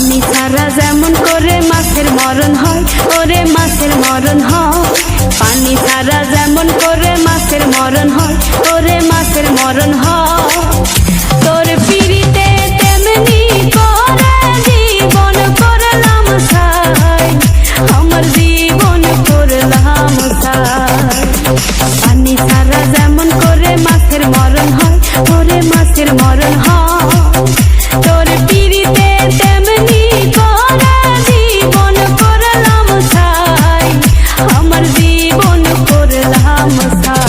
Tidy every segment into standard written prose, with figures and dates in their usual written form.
পানি ছাড়া যেমন করে মাছের মরণ হয়, ওরে মাছের মরণ হয়। পানি ছাড়া যেমন করে মাছের মরণ হয়, ওরে মাছের মরণ হয়। তোর পিড়িতে তেমনি করে জীবন করলাম ছাই, আমার জীবন করলাম ছাই। পানি ছাড়া যেমন করে মাছের মরণ হয়, ওরে মাছের মরণ হয়। তোর পিড়িতে তেমনি করে জীবন করলাম ছাই, আমার জীবন করলাম ছাই।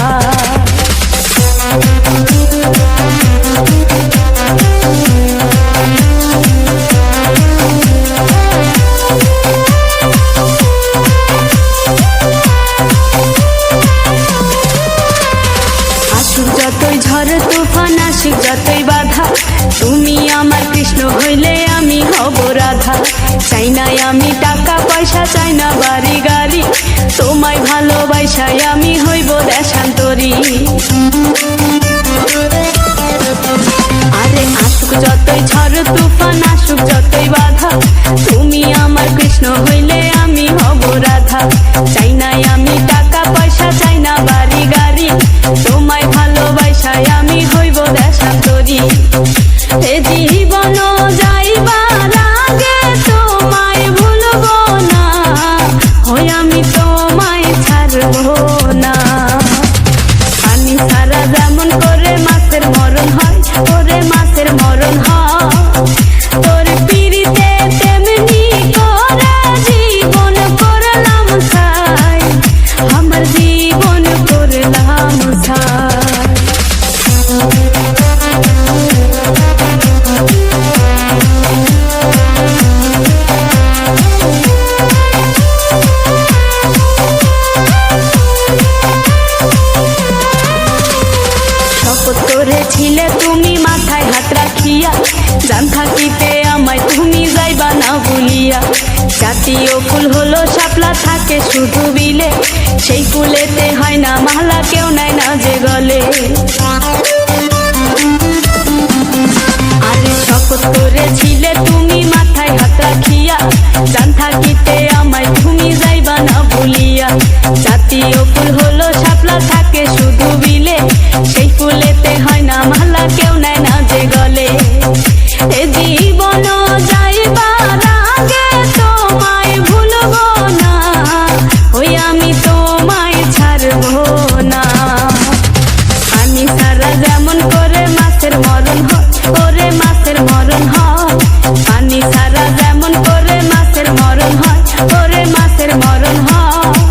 আসুক যতই ঝড় তুফান, আসুক যতই বাধা, তুমি আমার কৃষ্ণ হইলে আমি হব রাধা। চাই না আমি টাকা পয়সা, চাই না বাড়ি গাড়ি, তোমায় ভালোবাসায় আমি হইব দেশান্তরী। আরে আসুক যতই ঝড় তুফান, আসুক যতই বাধা, তুমি আমার কৃষ্ণ হইলে আমি হব রাধা। চাই না আমি টাকা পয়সা, চাই না বাড়ি গাড়ি, তোমায় ভালোবাসায় আমি হইব দেশান্তরী। এ জীবন যাইবার আগে তোমায় ভুলব না, হই আমি তোমায় ছাড়ব না। পানি ছাড়া যেমন করে মাছের মরণ হয়, ওরে মাছের মরণ হয়। তোর পিড়িতে তেমনি করে জীবন করলাম ছাই, আমার জীবন করলাম ছাই। শপথ করেছিলে তুমি মাথায় হাত রাখিয়া, জান থাকিতে আমায় তুমি যাইবা না ভুলিয়া। জাতীয় ফুল হলো শাপলা, থাকে শুধু বিলে, সেই ফুলেতে হয় না মালা, কেউ নেয় না যে গলে। আরে শপথ করেছিলে তুমি মাথায় হাত রাখিয়া, জান থাকিতে আমায় তুমি যাইবা না ভুলিয়া। জাতীয় ফুল হলো শাপলা, থাকে শুধু বিলে, সেই ফুলেতে হয় না মালা, কেউ নেয় না যে গলে। এ জীবন যাইবার আগে তোমায় ভুলব না, ওই আমি তোমায় ছাড়ব না। পানি ছাড়া যেমন করে মাছের মরণ হয়, ওরে মাছের মরণ হয়। পানি ছাড়া যেমন করে মাছের মরণ হয়, ওরে মাছের মরণ হয়।